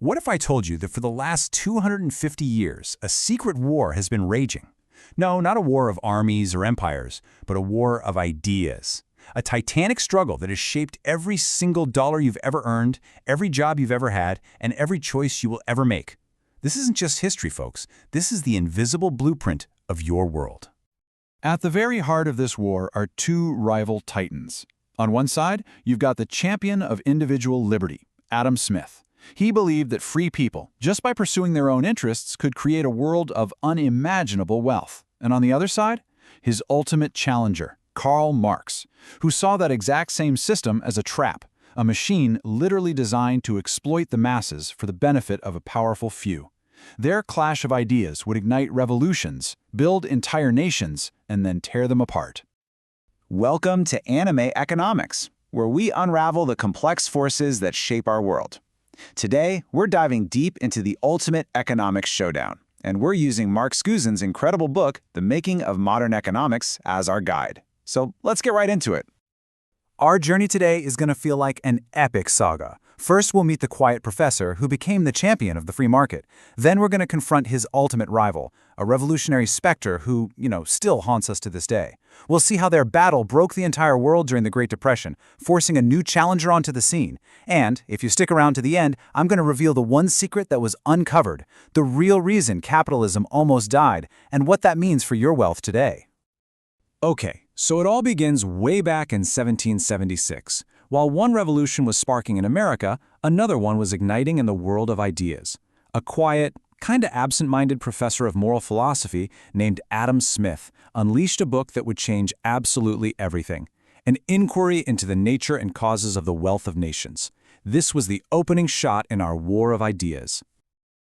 What if I told you that for the last 250 years, a secret war has been raging? No, not a war of armies or empires, but a war of ideas. A titanic struggle that has shaped every single dollar you've ever earned, every job you've ever had, and every choice you will ever make. This isn't just history, folks. This is the invisible blueprint of your world. At the very heart of this war are two rival titans. On one side, you've got the champion of individual liberty, Adam Smith. He believed that free people, just by pursuing their own interests, could create a world of unimaginable wealth. And on the other side, his ultimate challenger, Karl Marx, who saw that exact same system as a trap, a machine literally designed to exploit the masses for the benefit of a powerful few. Their clash of ideas would ignite revolutions, build entire nations, and then tear them apart. Welcome to Anime Economics, where we unravel the complex forces that shape our world. Today, we're diving deep into the ultimate economics showdown, and we're using Mark Skousen's incredible book, The Making of Modern Economics, as our guide. So let's get right into it. Our journey today is going to feel like an epic saga. First, we'll meet the quiet professor who became the champion of the free market. Then we're going to confront his ultimate rival, a revolutionary specter who, still haunts us to this day. We'll see how their battle broke the entire world during the Great Depression, forcing a new challenger onto the scene. And, if you stick around to the end, I'm going to reveal the one secret that was uncovered, the real reason capitalism almost died, and what that means for your wealth today. Okay, so it all begins way back in 1776. While one revolution was sparking in America, another one was igniting in the world of ideas. A quiet, kinda absent-minded professor of moral philosophy named Adam Smith unleashed a book that would change absolutely everything. An inquiry into the nature and causes of the wealth of nations. This was the opening shot in our war of ideas.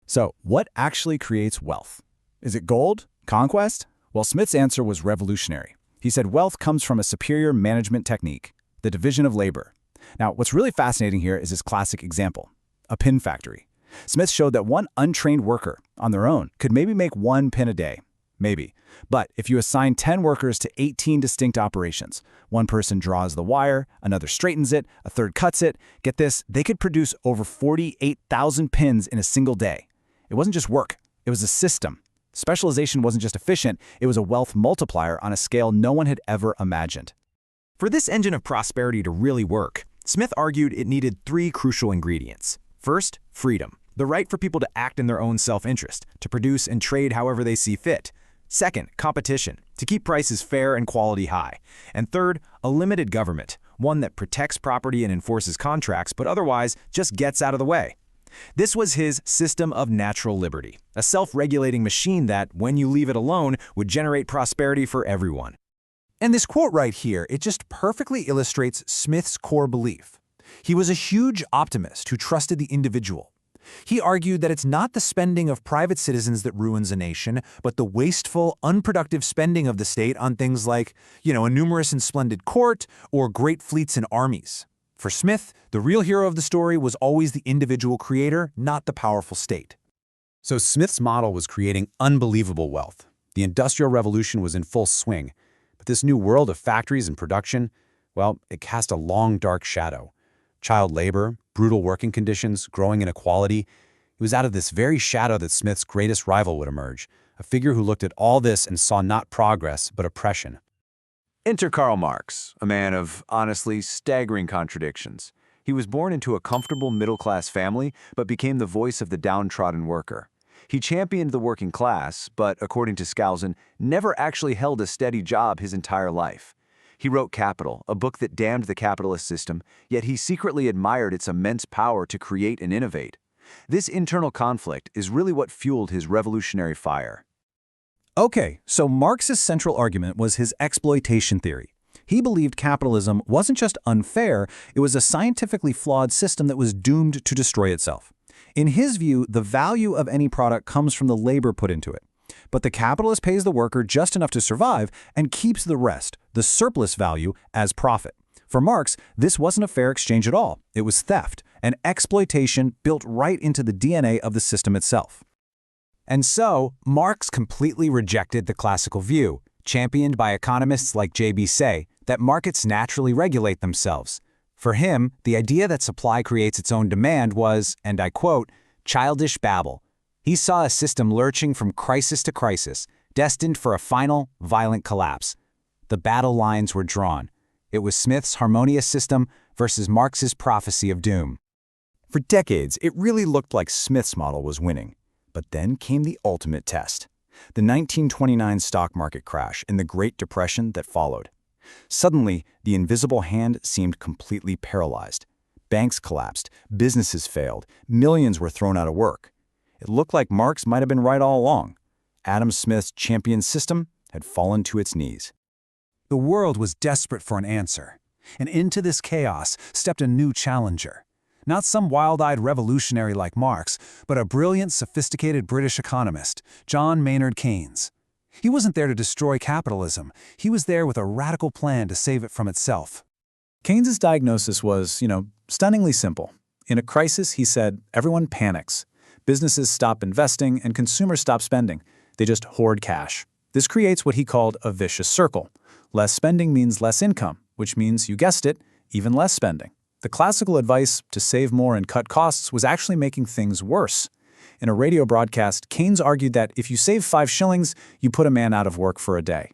So, what actually creates wealth? Is it gold? Conquest? Well, Smith's answer was revolutionary. He said wealth comes from a superior management technique, the division of labor. Now, what's really fascinating here is his classic example, a pin factory. Smith showed that one untrained worker, on their own, could maybe make 1 pin a day. Maybe. But if you assign 10 workers to 18 distinct operations, one person draws the wire, another straightens it, a third cuts it, get this, they could produce over 48,000 pins in a single day. It wasn't just work, it was a system. Specialization wasn't just efficient, it was a wealth multiplier on a scale no one had ever imagined. For this engine of prosperity to really work, Smith argued it needed 3 crucial ingredients. First, freedom, the right for people to act in their own self-interest, to produce and trade however they see fit. Second, competition, to keep prices fair and quality high. And third, a limited government, one that protects property and enforces contracts, but otherwise just gets out of the way. This was his system of natural liberty, a self-regulating machine that, when you leave it alone, would generate prosperity for everyone. And this quote right here, it just perfectly illustrates Smith's core belief. He was a huge optimist who trusted the individual. He argued that it's not the spending of private citizens that ruins a nation, but the wasteful, unproductive spending of the state on things like, a numerous and splendid court or great fleets and armies. For Smith, the real hero of the story was always the individual creator, not the powerful state. So Smith's model was creating unbelievable wealth. The Industrial Revolution was in full swing. But this new world of factories and production, well, it cast a long, dark shadow. Child labor, brutal working conditions, growing inequality. It was out of this very shadow that Smith's greatest rival would emerge, a figure who looked at all this and saw not progress, but oppression. Enter Karl Marx, a man of, honestly, staggering contradictions. He was born into a comfortable middle-class family, but became the voice of the downtrodden worker. He championed the working class, but, according to Skousen, never actually held a steady job his entire life. He wrote Capital, a book that damned the capitalist system, yet he secretly admired its immense power to create and innovate. This internal conflict is really what fueled his revolutionary fire. Okay, so Marx's central argument was his exploitation theory. He believed capitalism wasn't just unfair, it was a scientifically flawed system that was doomed to destroy itself. In his view, the value of any product comes from the labor put into it. But the capitalist pays the worker just enough to survive and keeps the rest, the surplus value, as profit. For Marx, this wasn't a fair exchange at all. It was theft, and exploitation built right into the DNA of the system itself. And so, Marx completely rejected the classical view, championed by economists like J.B. Say, that markets naturally regulate themselves. For him, the idea that supply creates its own demand was, and I quote, childish babble. He saw a system lurching from crisis to crisis, destined for a final, violent collapse. The battle lines were drawn. It was Smith's harmonious system versus Marx's prophecy of doom. For decades, it really looked like Smith's model was winning. But then came the ultimate test: the 1929 stock market crash and the Great Depression that followed. Suddenly, the invisible hand seemed completely paralyzed. Banks collapsed, businesses failed, millions were thrown out of work. It looked like Marx might have been right all along. Adam Smith's champion system had fallen to its knees. The world was desperate for an answer, and into this chaos stepped a new challenger. Not some wild-eyed revolutionary like Marx, but a brilliant, sophisticated British economist, John Maynard Keynes. He wasn't there to destroy capitalism. He was there with a radical plan to save it from itself. Keynes's diagnosis was, stunningly simple. In a crisis, he said, everyone panics. Businesses stop investing and consumers stop spending. They just hoard cash. This creates what he called a vicious circle. Less spending means less income, which means, you guessed it, even less spending. The classical advice to save more and cut costs was actually making things worse. In a radio broadcast, Keynes argued that if you save 5 shillings, you put a man out of work for a day.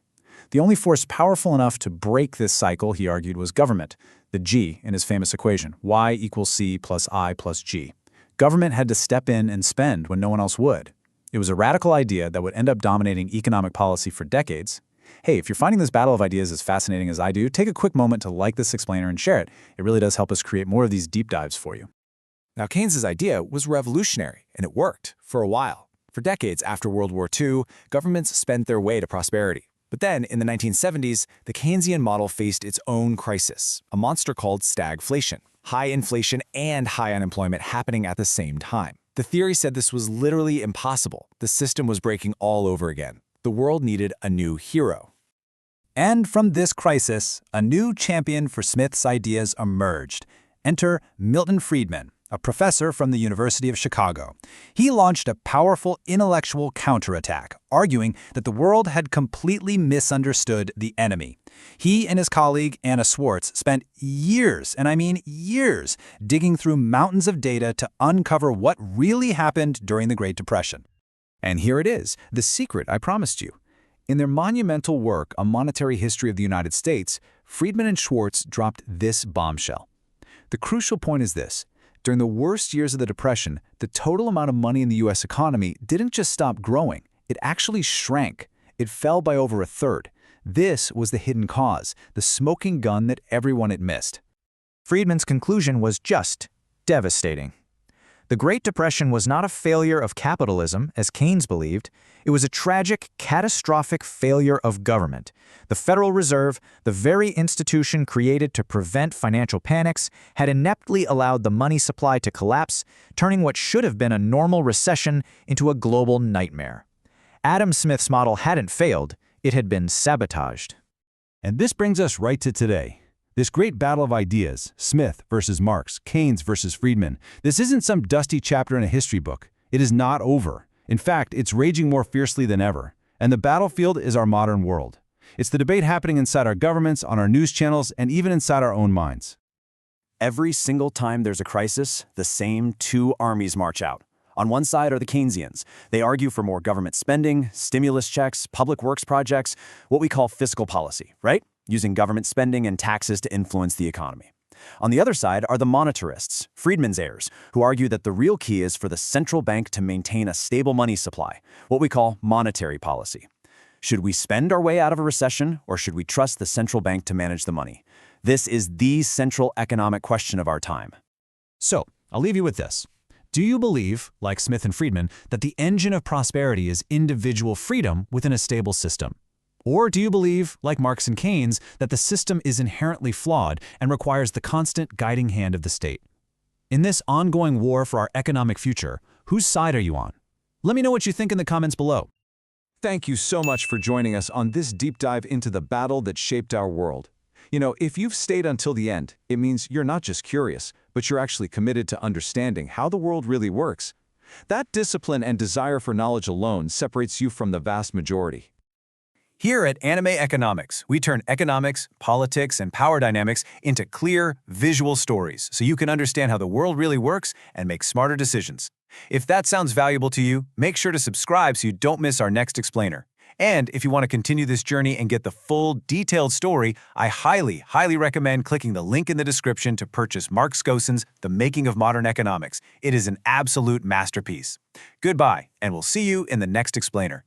The only force powerful enough to break this cycle, he argued, was government, the G in his famous equation, Y equals C plus I plus G. Government had to step in and spend when no one else would. It was a radical idea that would end up dominating economic policy for decades. Hey, if you're finding this battle of ideas as fascinating as I do, take a quick moment to like this explainer and share it. It really does help us create more of these deep dives for you. Now, Keynes's idea was revolutionary, and it worked for a while. For decades after World War II, governments spent their way to prosperity. But then, in the 1970s, the Keynesian model faced its own crisis, a monster called stagflation, high inflation and high unemployment happening at the same time. The theory said this was literally impossible. The system was breaking all over again. The world needed a new hero. And from this crisis, a new champion for Smith's ideas emerged. Enter Milton Friedman, a professor from the University of Chicago. He launched a powerful intellectual counterattack, arguing that the world had completely misunderstood the enemy. He and his colleague, Anna Swartz, spent years, and I mean years, digging through mountains of data to uncover what really happened during the Great Depression. And here it is, the secret I promised you. In their monumental work, A Monetary History of the United States, Friedman and Swartz dropped this bombshell. The crucial point is this: during the worst years of the Depression, the total amount of money in the U.S. economy didn't just stop growing, it actually shrank. It fell by over a third. This was the hidden cause, the smoking gun that everyone had missed. Friedman's conclusion was just devastating. The Great Depression was not a failure of capitalism, as Keynes believed. It was a tragic, catastrophic failure of government. The Federal Reserve, the very institution created to prevent financial panics, had ineptly allowed the money supply to collapse, turning what should have been a normal recession into a global nightmare. Adam Smith's model hadn't failed, it had been sabotaged. And this brings us right to today. This great battle of ideas, Smith versus Marx, Keynes versus Friedman, this isn't some dusty chapter in a history book. It is not over. In fact, it's raging more fiercely than ever. And the battlefield is our modern world. It's the debate happening inside our governments, on our news channels, and even inside our own minds. Every single time there's a crisis, the same 2 armies march out. On one side are the Keynesians. They argue for more government spending, stimulus checks, public works projects, what we call fiscal policy, right? Using government spending and taxes to influence the economy. On the other side are the monetarists, Friedman's heirs, who argue that the real key is for the central bank to maintain a stable money supply, what we call monetary policy. Should we spend our way out of a recession, or should we trust the central bank to manage the money? This is the central economic question of our time. So, I'll leave you with this. Do you believe, like Smith and Friedman, that the engine of prosperity is individual freedom within a stable system? Or do you believe, like Marx and Keynes, that the system is inherently flawed and requires the constant guiding hand of the state? In this ongoing war for our economic future, whose side are you on? Let me know what you think in the comments below. Thank you so much for joining us on this deep dive into the battle that shaped our world. If you've stayed until the end, it means you're not just curious, but you're actually committed to understanding how the world really works. That discipline and desire for knowledge alone separates you from the vast majority. Here at Anime Economics, we turn economics, politics, and power dynamics into clear, visual stories so you can understand how the world really works and make smarter decisions. If that sounds valuable to you, make sure to subscribe so you don't miss our next explainer. And if you want to continue this journey and get the full, detailed story, I highly recommend clicking the link in the description to purchase Mark Skousen's The Making of Modern Economics. It is an absolute masterpiece. Goodbye, and we'll see you in the next explainer.